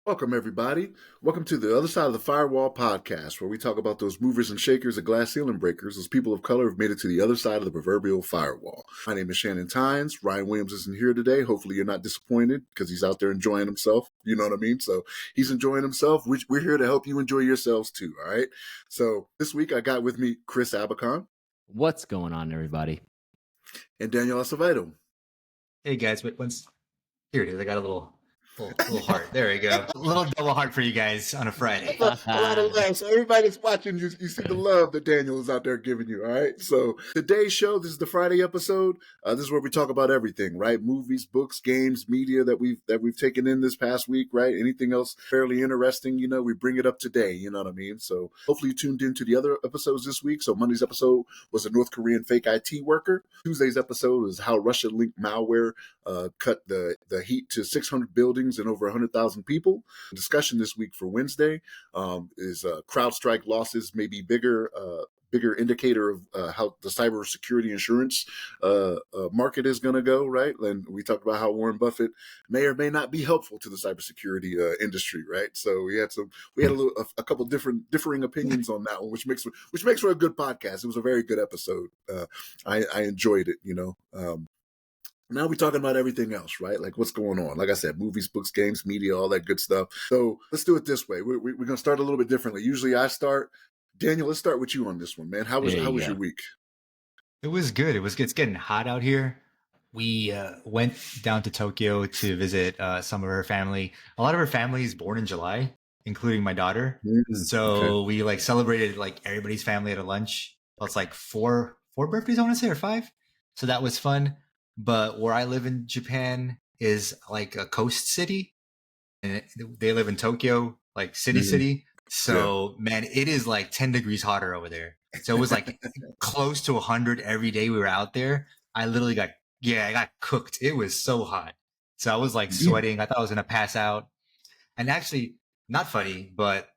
Welcome, everybody. Welcome to the Other Side of the Firewall podcast, where we talk about those movers and shakers and glass ceiling breakers, those people of color who've made it to the other side of the proverbial firewall. My name is Shannon Tynes. Ryan Williams isn't here today. Hopefully you're not disappointed because he's out there enjoying himself. You know what I mean? So he's enjoying himself. We're here to help you enjoy yourselves too, all right? So this week I got with me Chris Abacan. What's going on, everybody? And Daniel Acevedo. Hey guys, here it is. I got a little heart. There we go. A little double heart for you guys on a Friday. A lot of love. So everybody's watching, you see the love that Daniel is out there giving you, all right? So today's show, this is the Friday episode. This is where we talk about everything, right? Movies, books, games, media that we've taken in this past week, right? Anything else fairly interesting, we bring it up today, you know what I mean? So hopefully you tuned into the other episodes this week. So Monday's episode was a North Korean fake IT worker. Tuesday's episode is how Russia-linked malware cut the heat to 600 buildings and over 100,000 people. The discussion this week for Wednesday is CrowdStrike losses may be bigger indicator of how the cybersecurity insurance market is going to go, right? And we talked about how Warren Buffett may or may not be helpful to the cybersecurity industry, right? So we had a couple differing opinions on that one, which makes for a good podcast. It was a very good episode. I enjoyed it, Now we're talking about everything else, right? Like what's going on. Like I said, movies, books, games, media, all that good stuff. So let's do it this way. We're going to start a little bit differently. Usually I start. Daniel, let's start with you on this one, man. How was your week? It was good. It's getting hot out here. We went down to Tokyo to visit some of her family. A lot of her family is born in July, including my daughter. So we celebrated everybody's family at a lunch. Well, it's four birthdays, I want to say, or 5. So that was fun. But where I live in Japan is like a coast city, and they live in Tokyo, city. So man, it is 10 degrees hotter over there. So it was close to 100 every day we were out there. I literally I got cooked. It was so hot. So I was sweating. I thought I was going to pass out. And actually, not funny, but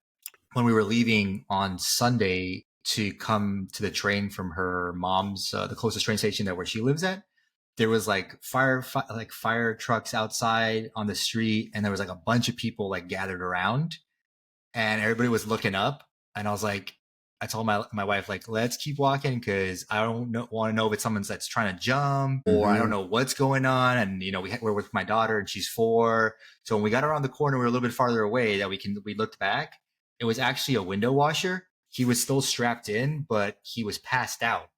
when we were leaving on Sunday to come to the train from her mom's, the closest train station where she lives at, there was fire trucks outside on the street, and there was a bunch of people gathered around, and everybody was looking up. And I told my wife, let's keep walking because I don't want to know if it's someone that's trying to jump or I don't know what's going on. And we're with my daughter and she's 4. So when we got around the corner, we were a little bit farther away we looked back. It was actually a window washer. He was still strapped in, but he was passed out.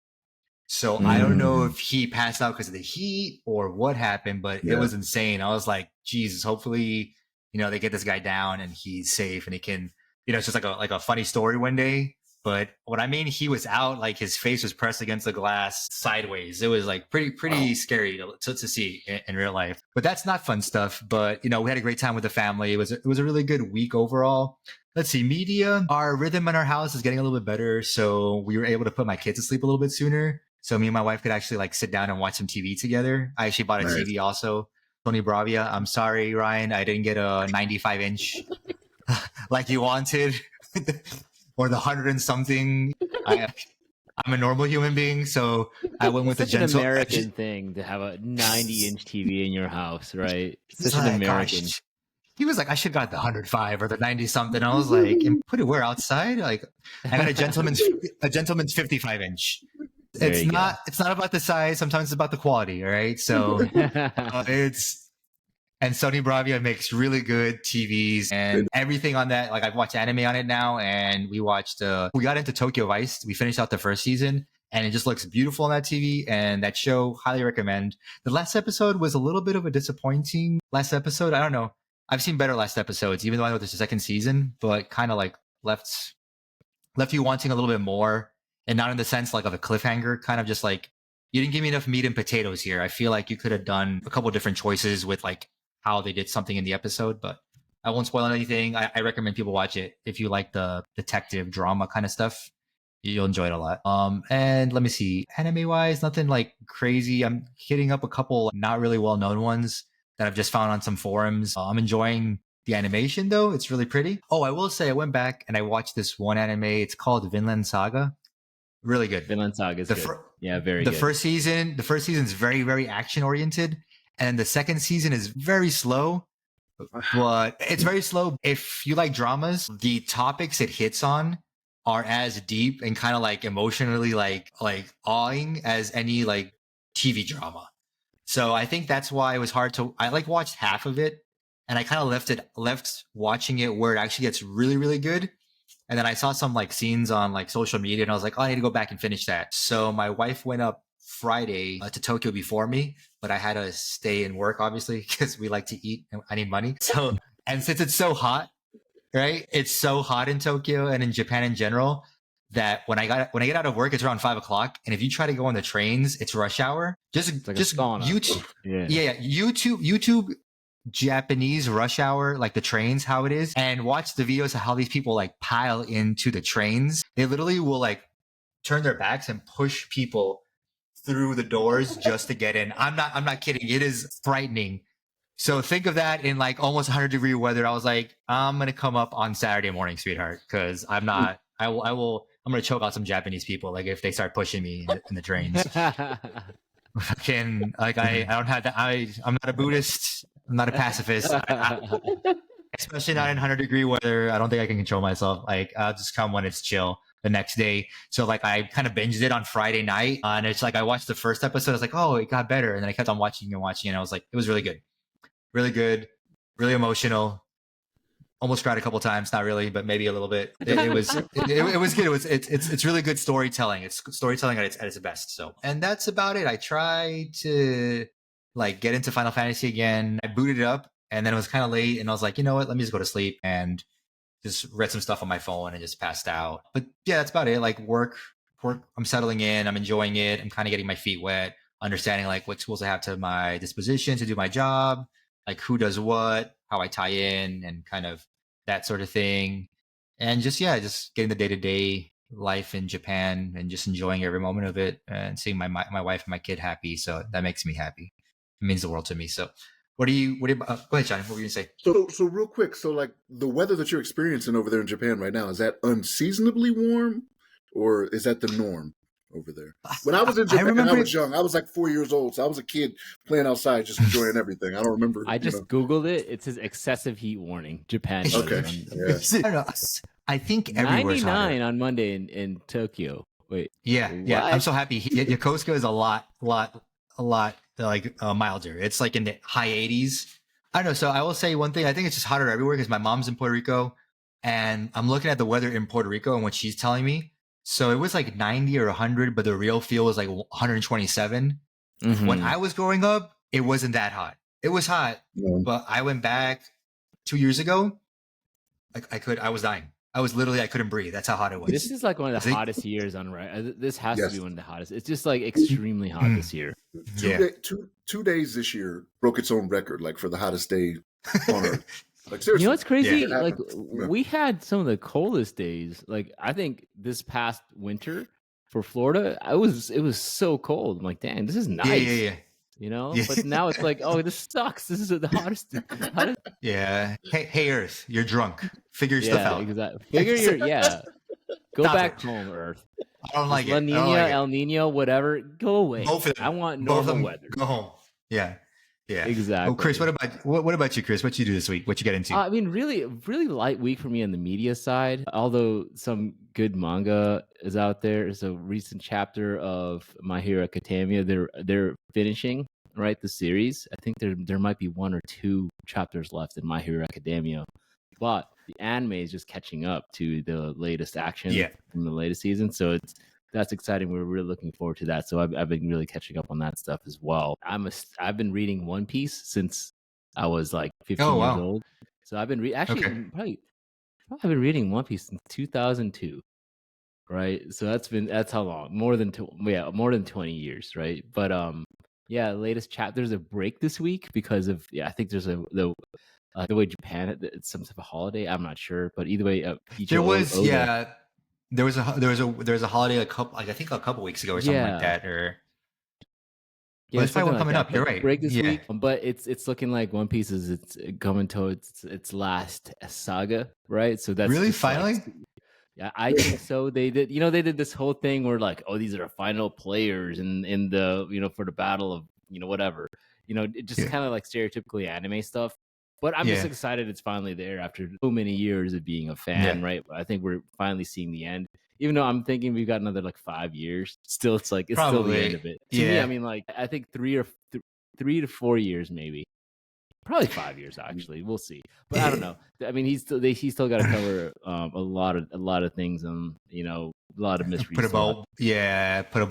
So I don't know if he passed out because of the heat or what happened, but it was insane. I was like, Jesus, hopefully, they get this guy down and he's safe and he can, it's just like a funny story one day. But what I mean, he was out, his face was pressed against the glass sideways. It was pretty scary to see in real life. But that's not fun stuff. But, we had a great time with the family. It was a really good week overall. Let's see, media. Our rhythm in our house is getting a little bit better. So we were able to put my kids to sleep a little bit sooner. So me and my wife could actually sit down and watch some TV together. I actually bought a TV also. Sony Bravia. I'm sorry, Ryan. I didn't get a 95-inch like you wanted. Or the 100 and something. I'm a normal human being, so I went with the gentle. It's an American thing to have a 90-inch TV in your house, right? It's such an American. Gosh. He was like, I should have got the 105 or the 90 something. I was like, and put it where outside? I got a gentleman's 55-inch. It's not about the size. Sometimes it's about the quality. All right. So and Sony Bravia makes really good TVs and everything on that. I've watched anime on it now, and we got into Tokyo Vice. We finished out the first season, and it just looks beautiful on that TV. And that show, highly recommend. The last episode was a little bit of a disappointing last episode. I don't know. I've seen better last episodes, even though I know there's a second season, but kind of left you wanting a little bit more. And not in the sense of a cliffhanger, kind of just you didn't give me enough meat and potatoes here. I feel like you could have done a couple different choices with how they did something in the episode, but I won't spoil anything. I recommend people watch it. If you like the detective drama kind of stuff, you'll enjoy it a lot. And let me see, anime wise, nothing crazy. I'm hitting up a couple not really well-known ones that I've just found on some forums. I'm enjoying the animation though. It's really pretty. Oh, I will say I went back and I watched this one anime. It's called Vinland Saga. Really good. Vinland Saga is The good. fir- Yeah, very the good. first season is very, very action oriented, and the second season is very slow. But it's very slow. If you like dramas, the topics it hits on are as deep and kind of like emotionally like awing as any like TV drama. So I think that's why it was hard to. I like watched half of it, and I kind of left watching it where it actually gets really, really good. And then I saw some like scenes on like social media, and I was like, oh, I need to go back and finish that. So my wife went up Friday to Tokyo before me, but I had to stay and work obviously because we like to eat and I need money. So, and since it's so hot, right? It's so hot in Tokyo and in Japan in general that when I get out of work, it's around 5 o'clock. And if you try to go on the trains, it's rush hour. Just like YouTube, YouTube Japanese rush hour, like the trains, how it is, and watch the videos of how these people like pile into the trains. They literally will like turn their backs and push people through the doors just to get in. I'm not kidding. It is frightening. So think of that in like almost 100-degree weather. I was like, I'm going to come up on Saturday morning, sweetheart, because I'm going to choke out some Japanese people. Like if they start pushing me in the trains. I don't have that. I'm not a Buddhist. I'm not a pacifist. Especially not in 100-degree weather. I don't think I can control myself. Like I'll just come when it's chill the next day. So like I kind of binged it on Friday night, and it's like I watched the first episode. I was like, oh, it got better, and then I kept on watching and watching, and I was like, it was really good, really emotional. Almost cried a couple times, not really, but maybe a little bit. It was good. It's really good storytelling. It's storytelling at its best. So, and that's about it. I tried to like get into Final Fantasy again. I booted it up, and then it was kind of late, and I was like, you know what? Let me just go to sleep and just read some stuff on my phone and just passed out. But yeah, that's about it. Like work. I'm settling in. I'm enjoying it. I'm kind of getting my feet wet, understanding like what tools I have to my disposition to do my job, like who does what, how I tie in, and kind of that sort of thing. And just getting the day-to-day life in Japan and just enjoying every moment of it and seeing my wife and my kid happy. So that makes me happy. It means the world to me. So go ahead, Johnny. What were you gonna say? So real quick. So like the weather that you're experiencing over there in Japan right now, is that unseasonably warm or is that the norm over there? When I was in Japan, I was young. I was like 4 years old. So I was a kid playing outside, just enjoying everything. I don't remember. I just Googled it. It says excessive heat warning. Japan. Okay. Yeah. I don't know. I think everywhere's 99 on Monday in Tokyo. Wait. Yeah. I'm so happy. Yokosuka is a lot like milder. It's like in the high 80s. I don't know. So I will say one thing. I think it's just hotter everywhere because my mom's in Puerto Rico, and I'm looking at the weather in Puerto Rico and what she's telling me. So it was like 90 or 100, but the real feel was like 127. Mm-hmm. When I was growing up, it wasn't that hot. It was hot, but I went back 2 years ago. I was dying. I couldn't breathe. That's how hot it was. This is like one of the hottest years on right. This has to be one of the hottest. It's just like extremely hot this year. Two days this year broke its own record, like for the hottest day on Earth. Like seriously, you know what's crazy? Yeah, like we had some of the coldest days. Like I think this past winter for Florida, it was so cold. I'm like, dang, this is nice. Yeah. You know, but now it's like, oh, this sucks. This is the hottest. Yeah. Hey, Earth, you're drunk. Figure your stuff out. Exactly. Go back home, Earth. I don't like La Nina, El Nino, whatever. Go away. Both of them. I want normal weather. Go home. Yeah. Exactly. Oh, Chris, what about you, Chris? What you do this week? What you get into? I mean, really light week for me on the media side. Although some good manga is out there. There's a recent chapter of My Hero Academia. They're finishing the series. I think there might be 1 or 2 chapters left in My Hero Academia, but the anime is just catching up to the latest action from the latest season. So that's exciting. We're really looking forward to that. So I've been really catching up on that stuff as well. I've been reading One Piece since I was like 15 years old. So I've been I've been reading One Piece since 2002. Right. So that's how long? More than 20 years. Right. But latest chapter. There's a break this week because of I think there's the way Japan it's some type of holiday. I'm not sure, but either way, there was a holiday I think a couple weeks ago or something like that. Or it's probably coming up. You're right. Break this week, but it's looking like One Piece is coming to its last saga, right? So that's really finally. Yeah, I think so. They did, they did this whole thing where like, oh, these are the final players in the, for the battle of, whatever. It just Yeah. kind of like stereotypically anime stuff. But I'm just Yeah. excited it's finally there after so many years of being a fan, Yeah. right? I think we're finally seeing the end. Even though I'm thinking we've got another like 5 years, still it's like it's still the end Probably. of it. To me, I Yeah. mean, like I think 3 to 4 years maybe. Probably 5 years actually. We'll see, but I don't know. I mean, he's still got to cover a lot of things, and a lot of mysteries. Put a bow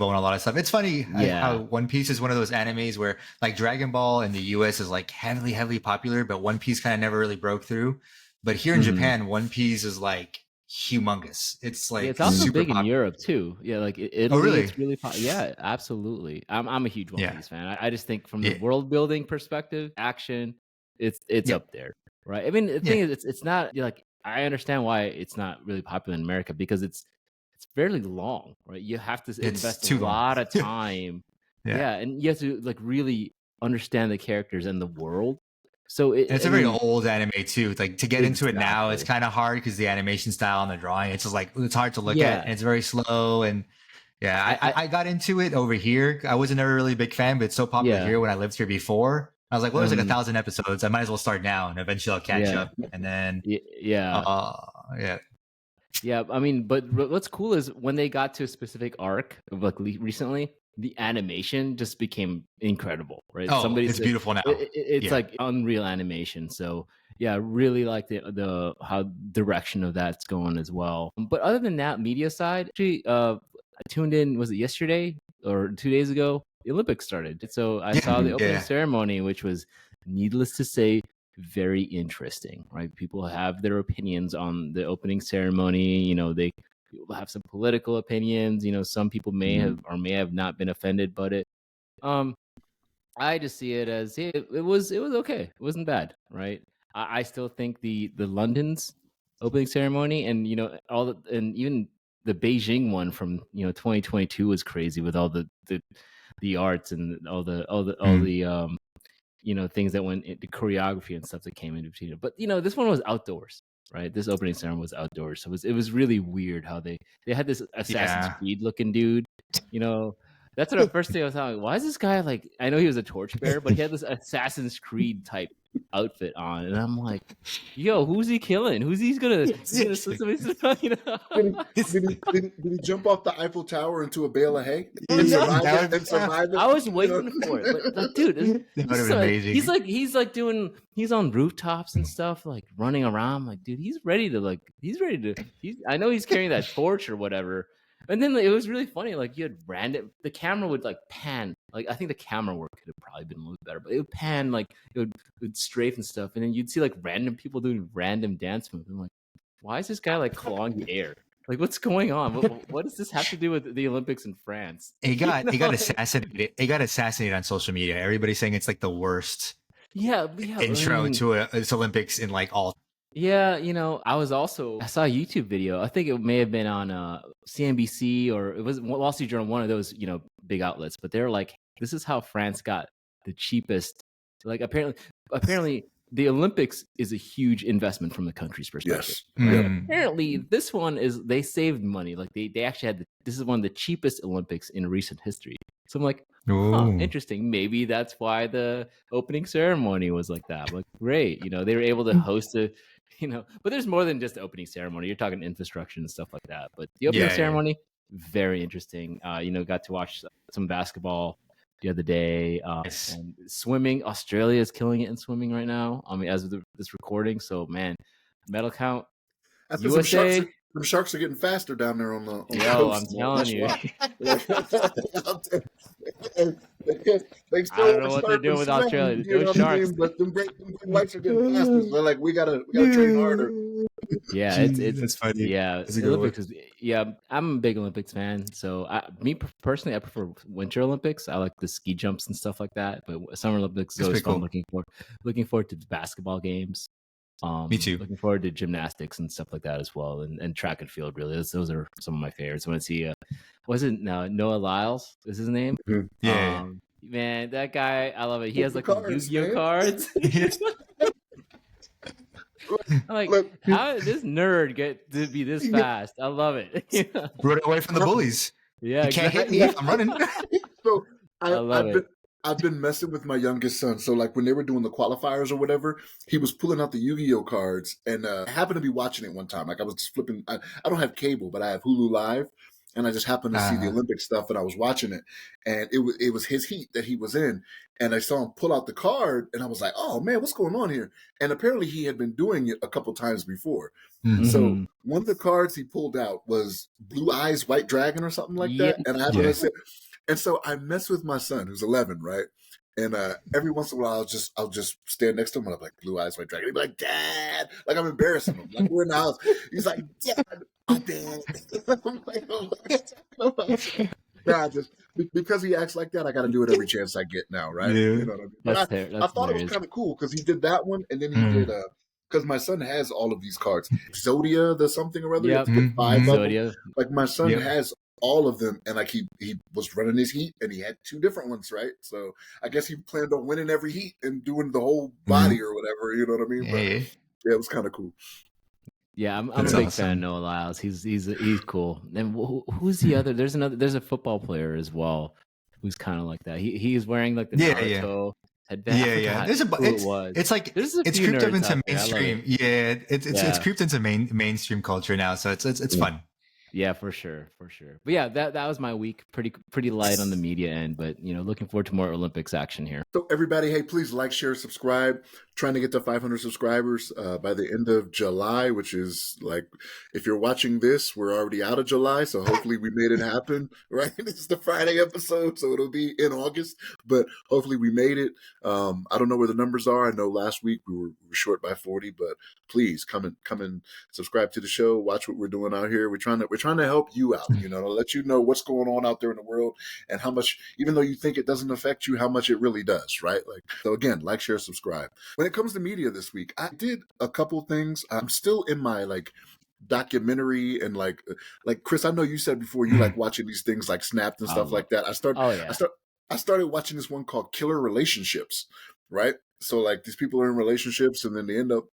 on a lot of stuff. It's funny how Yeah. One Piece is one of those animes where like Dragon Ball in the US is like heavily popular, but One Piece kind of never really broke through. But here in Mhm. Japan, One Piece is like humongous. It's like It's also super big in popular. Europe too. Yeah, like Italy, really? it's really yeah, absolutely. I'm a huge One Yeah. Piece fan. I just think from the Yeah. world building perspective, action, it's Yeah. up there, right? I mean, the thing is, it's not like I understand why it's not really popular in America because it's fairly long, right? You have to It's invest a too long. lot of time. Yeah. Yeah, and you have to like really understand the characters and the world. So It's a very old anime too. Like to get into it now, it's Exactly. kind of hard because the animation style and the drawing, it's just like it's hard to look Yeah. at, and it's very slow. And yeah, I got into it over here. I wasn't ever really a big fan, but it's so popular Yeah. here. When I lived here before, I was like, well, there's like 1,000 episodes. I might as well start now, and eventually I'll catch Yeah. up. And then Yeah. yeah, Yeah, I mean, but what's cool is when they got to a specific arc of like recently, the animation just became incredible, right? oh, it's beautiful now. It's Yeah. like unreal animation. So yeah, I really like the how direction of that's going as well. But other than that, media side, actually, I tuned in. Was it yesterday or 2 days ago? The Olympics started, so I saw the opening ceremony, which was, needless to say, very interesting, right? People have their opinions on the opening ceremony. People have some political opinions. Some people may have or may have not been offended, but I just see it as it was okay. It wasn't bad, right? I still think the London's opening ceremony and and even the Beijing one from 2022 was crazy with all the arts and all the things that went into choreography and stuff that came in between it. But this one was outdoors, right? This opening ceremony was outdoors, so it was really weird how they had this Assassin's Creed looking dude. That's what the first thing I was like, why is this guy like? I know he was a torchbearer, but he had this Assassin's Creed type outfit on, and I'm like, yo, who's he killing? Who's he's gonna slit somebody's Did he jump off the Eiffel Tower into a bale of hay and survive it? I was waiting for it, but like, dude, that would have been amazing. He's on rooftops and stuff, like running around. I'm like, dude, he's ready to. I know he's carrying that torch or whatever. And then it was really funny. Like you had the camera would like pan. Like I think the camera work could have probably been a little better, but it would pan like it would strafe and stuff, and then you'd see like random people doing random dance moves. I'm like, why is this guy like clawing the air? Like what's going on? What does this have to do with the Olympics in France? It got assassinated. It got assassinated on social media. Everybody's saying it's like the worst. Intro to its Olympics in like all. Yeah, I saw a YouTube video. I think it may have been on CNBC or it was Wall Street Journal, one of those, big outlets. But they're like, this is how France got the cheapest. Like apparently the Olympics is a huge investment from the country's perspective. Yes. Right? Apparently this one they saved money. Like they actually had this is one of the cheapest Olympics in recent history. So I'm like, interesting. Maybe that's why the opening ceremony was like that. Like, great. They were able to host but there's more than just the opening ceremony. You're talking infrastructure and stuff like that. But the opening ceremony, very interesting. Got to watch some basketball the other day. And swimming, Australia is killing it in swimming right now. I mean, as of this recording. So, man, medal count. USA. Some sharks are getting faster down there on the coast. I'm telling you. I don't know what they're doing with Australia. Those sharks. But them great whites are getting faster. So they're like, we gotta train harder. Yeah, it's funny. Yeah, Olympics I'm a big Olympics fan. So me personally, I prefer Winter Olympics. I like the ski jumps and stuff like that. But Summer Olympics is always fun. Looking forward to the basketball games. Me too. Looking forward to gymnastics and stuff like that as well, and track and field. Really, those are some of my favorites. I want to see. Was it Noah Lyles? Is his name? Mm-hmm. Yeah. Man, that guy, I love it. He has like cards, Yu-Gi-Oh cards. I'm like, Look, how did this nerd get to be this fast? I love it. Yeah, Run away from the bullies. yeah, You can't hit me exactly. if I'm running. so I love it. I've been messing with my youngest son. So like when they were doing the qualifiers or whatever, he was pulling out the Yu-Gi-Oh cards, and I happened to be watching it one time. Like I was just flipping. I don't have cable, but I have Hulu Live, and I just happened to see the Olympic stuff, and I was watching it, and it was his heat that he was in, and I saw him pull out the card, and I was like, oh man, what's going on here? And apparently he had been doing it a couple times before. So one of the cards he pulled out was Blue Eyes White Dragon or something like that, and I happened to say. And so I mess with my son, who's 11, right? And every once in a while, I'll just stand next to him and I'm like, Blue Eyes White Dragon. He'd be like, Dad, like I'm embarrassing him. Like we're in the house. He's like, Dad, oh, Dad. I'm like, oh, nah, just because he acts like that, I got to do it every chance I get now, right? Yeah. You know what I mean? But I thought it was kind of cool because he did that one, and then he did because my son has all of these cards, Exodia, the something or other. Yep. 5 of them. Exodia. Like my son has all of them, and like he was running his heat, and he had 2 different ones, right? So I guess he planned on winning every heat and doing the whole body or whatever. You know what I mean? But yeah, it was kind of cool. Yeah, I'm a big fan of Noah Lyles. He's cool. And who's the other? There's a football player as well who's kind of like that. He's wearing like the Naruto headband. Yeah. It's like it's creeped up into mainstream. Yeah, it's creeped into mainstream culture now, so it's fun. Yeah, for sure. But yeah, that was my week. Pretty light on the media end, but looking forward to more Olympics action here. So everybody, hey, please like, share, subscribe. Trying to get to 500 subscribers by the end of July, which is like, if you're watching this, we're already out of July, so hopefully we made it happen, right? This is the Friday episode, so it'll be in August, but hopefully we made it. I don't know where the numbers are. I know last week we were short by 40, but please come and subscribe to the show. Watch what we're doing out here. We're trying to help you out, to let you know what's going on out there in the world and how much, even though you think it doesn't affect you, how much it really does, right? Like, so again, like, share, subscribe. When it comes to media this week, I did a couple things. I'm still in my documentary and like Chris, I know you said before you like watching these things like Snapped and stuff like that. I started watching this one called Killer Relationships, right? So like these people are in relationships and then they end up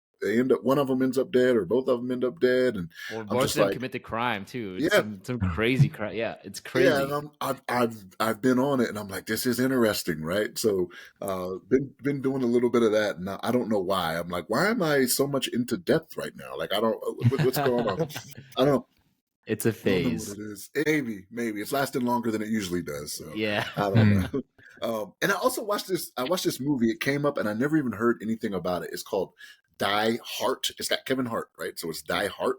one of them ends up dead or both of them end up dead, and or both of them commit the crime too. It's some crazy crime. Yeah, it's crazy. Yeah, and I've been on it, and I'm like, this is interesting, right? So, been doing a little bit of that, and I don't know why. I'm like, why am I so much into death right now? Like, I don't what's going on. I don't. It's a phase. I don't know what it is. Maybe it's lasting longer than it usually does. So yeah, I don't know. And I also watched this. I watched this movie. It came up, and I never even heard anything about it. It's called Die Hard. It's got Kevin Hart, right? So it's Die Hard.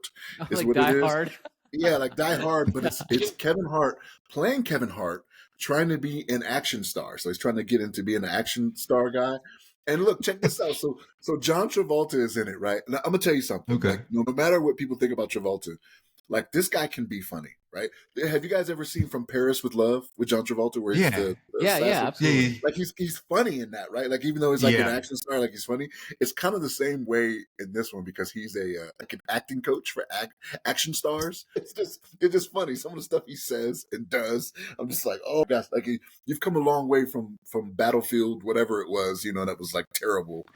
Is like what Die it is. Hard. Yeah, like Die Hard, but it's Kevin Hart playing Kevin Hart, trying to be an action star. So he's trying to get into being an action star guy. And look, check this out. So John Travolta is in it, right? Now, I'm gonna tell you something. Okay. Like, no matter what people think about Travolta, like this guy can be funny, right? Have you guys ever seen From Paris with Love with John Travolta? Where he's the absolutely. Like he's funny in that, right? Like even though he's like an action star, like he's funny. It's kind of the same way in this one because he's like an acting coach for action stars. It's just funny. Some of the stuff he says and does, I'm just like, oh gosh, like you've come a long way from Battlefield, whatever it was, that was like terrible.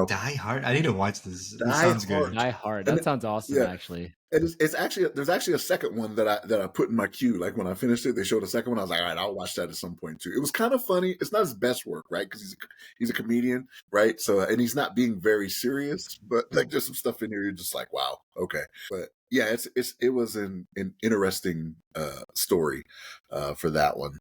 Die Hard. I need to watch this. This sounds good. Die Hard. That sounds awesome, actually. And there's actually a second one that I put in my queue. Like when I finished it, they showed a second one. I was like, all right, I'll watch that at some point too. It was kind of funny. It's not his best work, right? Because he's a comedian, right? So and he's not being very serious, but like there's some stuff in here you're just like, wow, okay. But yeah, it was an interesting story for that one.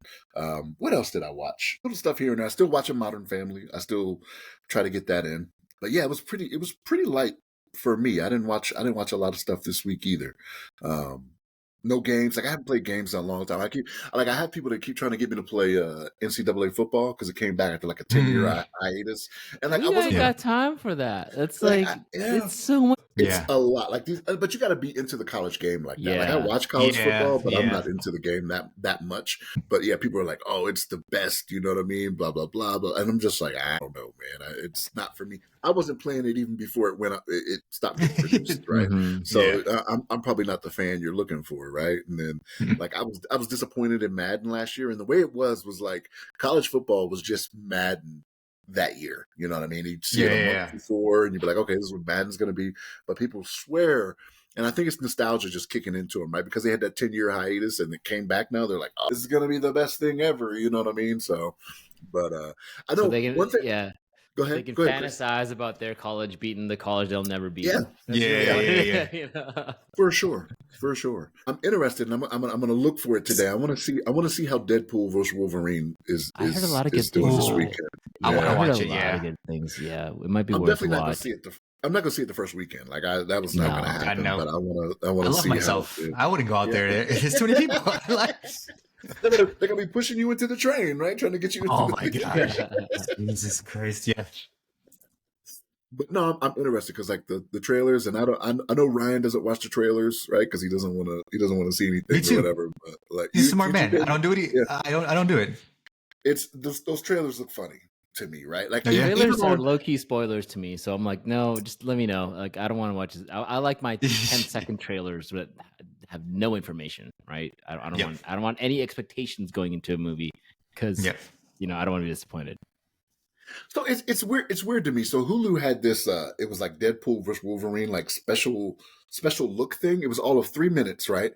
What else did I watch? Little stuff here and there. I still watching Modern Family. I still try to get that in. But yeah, it was pretty light for me. I didn't watch a lot of stuff this week either. No games. Like I haven't played games in a long time. I have people that keep trying to get me to play NCAA football because it came back after like a 10-year hiatus. And like I wasn't got time for that. It's like it's so much. It's a lot like these, but you got to be into the college game like that. Yeah. Like I watch college football, but I'm not into the game that much. But yeah, people are like, "Oh, it's the best," you know what I mean? Blah blah blah blah. And I'm just like, I don't know, man. It's not for me. I wasn't playing it even before it went up. It stopped getting produced, right? So I'm probably not the fan you're looking for, right? And then like I was disappointed in Madden last year, and the way it was like college football was just Madden that year. You know what I mean? You'd see Yeah, it a yeah, month yeah. before, and you'd be like, okay, this is what Madden's going to be. But people swear, and I think it's nostalgia just kicking into them, right? Because they had that 10-year hiatus, and it came back now. They're like, oh, this is going to be the best thing ever. You know what I mean? So, but I So know they one can, thing. yeah, Go they ahead. can Go ahead, Chris. fantasize about their college beating the college they'll never beat. Yeah, That's Yeah, really yeah, what yeah, yeah. it is. You know? for sure. For sure. I'm interested, and I'm going to look for it today. I want to see how Deadpool versus Wolverine I heard a lot of good doing this things. Oh, weekend. I want I to Yeah. heard a watch it. lot of Yeah. good things. Yeah, it might be I'm worth a definitely not going to watch. see it. I'm not going to see it the first weekend. Like that was not going to No. God, happen. no. But I want I to love see how. myself. I wouldn't go out there. There's too many people. Like, They're gonna be pushing you into the train, right? Trying to get you into oh the my gosh. Jesus Christ. Yeah. But no, I'm interested because like the trailers, and I know Ryan doesn't watch the trailers, right? Because he doesn't want to see Me anything or too. whatever. But like He's a smart you man. I did, don't do it. yeah. I don't do it. It's those trailers look funny to me, right? Like Oh, yeah? even Trailers are on low key spoilers to me, so I'm like, no, just let me know. Like, I don't want to watch it. I like my 10-second trailers that have no information, right? I don't Yep. want I don't want any expectations going into a movie because Yep. I don't want to be disappointed. So it's weird. It's weird to me. So Hulu had this. It was like Deadpool versus Wolverine, like special look thing. It was all of 3 minutes, right?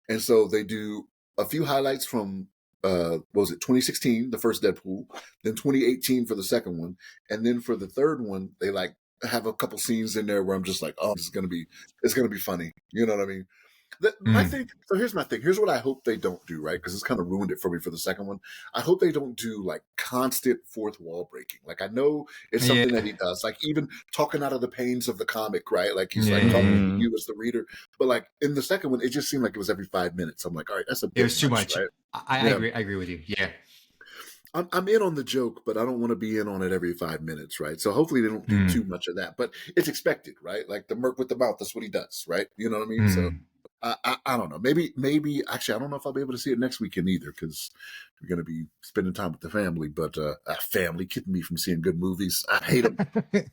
And so they do a few highlights from what was it 2016, the first Deadpool, then 2018 for the second one, and then for the third one, they like have a couple scenes in there where I'm just like, oh, it's gonna be funny. You know what I mean? My Mm. thing. So here's my thing. Here's what I hope they don't do, right? Because it's kind of ruined it for me for the second one. I hope they don't do like constant fourth wall breaking. Like I know it's Yeah. something that he does. Like even talking out of the pains of the comic, right? Like he's Yeah, like yeah, talking yeah. to you as the reader. But like in the second one, it just seemed like it was every 5 minutes. I'm like, all right, that's a It bit was too much. right? I Yeah. agree. I agree with you. Yeah. I'm in on the joke, but I don't want to be in on it every 5 minutes, right? So hopefully they don't do too much of that. But it's expected, right? Like the merc with the mouth, that's what he does, right? You know what I mean? So Mm. I don't know. Maybe actually I don't know if I'll be able to see it next weekend either because we're going to be spending time with the family. But family keeping me from seeing good movies. I hate them.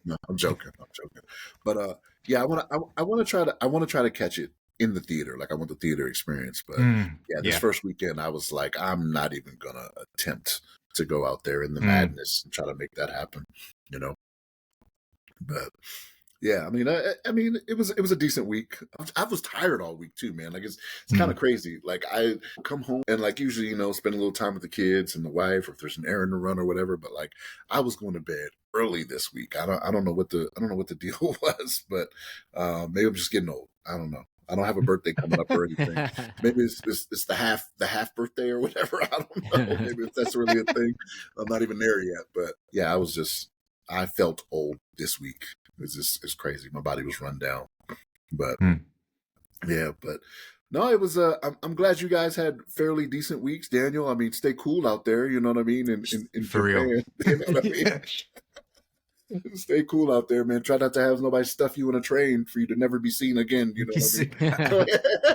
No, I'm joking. But yeah, I want to try to catch it in the theater. Like I want the theater experience. But yeah, this Yeah. first weekend I was like, I'm not even gonna attempt to go out there in the Mm. madness and try to make that happen. You know. But yeah, I mean, it was a decent week. I was tired all week too, man. Like it's kind of crazy. Like I come home and like usually, spend a little time with the kids and the wife, or if there's an errand to run or whatever. But like I was going to bed early this week. I don't know what the deal was, but maybe I'm just getting old. I don't know. I don't have a birthday coming up or anything. Maybe it's the half birthday or whatever. I don't know. Maybe if that's really a thing. I'm not even there yet. But yeah, I felt old this week. It's crazy. My body was run down, but yeah, but no, it was. I'm glad you guys had fairly decent weeks, Daniel. I mean, stay cool out there. You know what I mean? In For real. Japan, you know what I mean? Stay cool out there, man. Try not to have nobody stuff you in a train for you to never be seen again. You know what I mean?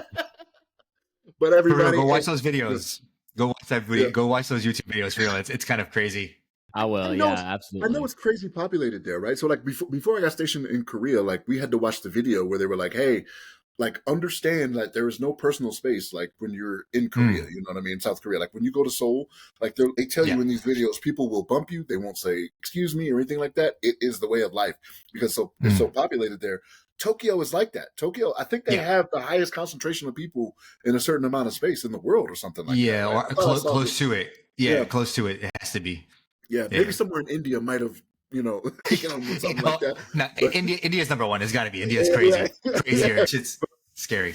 But For real, everybody, go watch those videos. Go watch that video. Yeah. Go watch those YouTube videos. For real, it's kind of crazy. I will. I know Yeah, I absolutely. know it's crazy populated there, right? So like before I got stationed in Korea, like we had to watch the video where they were like, hey, like understand that there is no personal space like when you're in Korea, you know what I mean? South Korea. Like when you go to Seoul, like they tell you in these videos, people will bump you, they won't say excuse me or anything like that. It is the way of life because it's so populated there. Tokyo is like that. Tokyo, I think they have the highest concentration of people in a certain amount of space in the world or something like that. Or Right? close to it. Yeah, close to it. It has to be. Yeah, maybe somewhere in India might have, taken on with something like that. No, But, India's number one. It's got to be. India's crazy. Crazier. It's scary.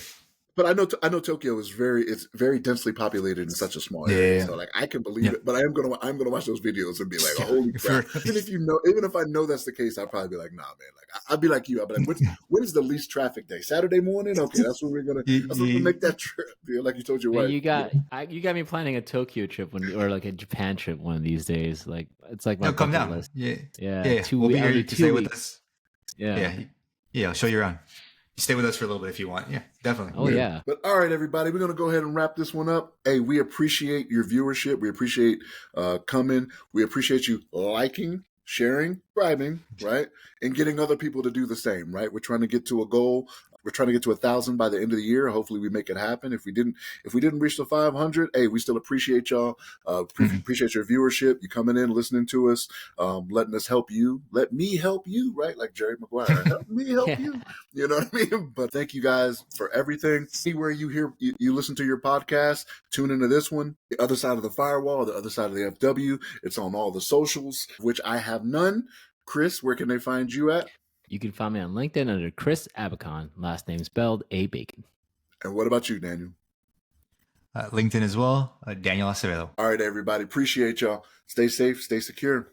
But I know Tokyo is very densely populated in such a small area. So like I can believe it, but I'm gonna watch those videos and be like, holy crap! Even if I know that's the case, I'd probably be like, nah, man. Like I'd be like you. I'd be like, when is the least traffic day? Saturday morning? Okay, that's when we're gonna make that trip. Like you told your wife. You got me planning a Tokyo trip or like a Japan trip one of these days. Like it's like my come bucket down. list. Yeah. 2 We'll be here. only You can 2 stay with weeks. us. Yeah. I'll show you around. You stay with us for a little bit if you want. Yeah, definitely. Oh yeah. But all right, everybody, we're gonna go ahead and wrap this one up. Hey, we appreciate your viewership. We appreciate coming. We appreciate you liking, sharing, subscribing, right, and getting other people to do the same. Right, we're trying to get to a goal. We're trying to get to 1,000 by the end of the year. Hopefully, we make it happen. If we didn't reach the 500, hey, we still appreciate y'all. Appreciate your viewership. You coming in, listening to us, letting us help you. Let me help you, right? Like Jerry Maguire. Help me help you. You know what I mean? But thank you guys for everything. Anywhere you listen to your podcast, tune into this one. The Other Side of the Firewall, The Other Side of the FW. It's on all the socials, which I have none. Chris, where can they find you at? You can find me on LinkedIn under Chris Abacon, last name spelled A Bacon. And what about you, Daniel? LinkedIn as well, Daniel Acevedo. All right, everybody. Appreciate y'all. Stay safe, stay secure.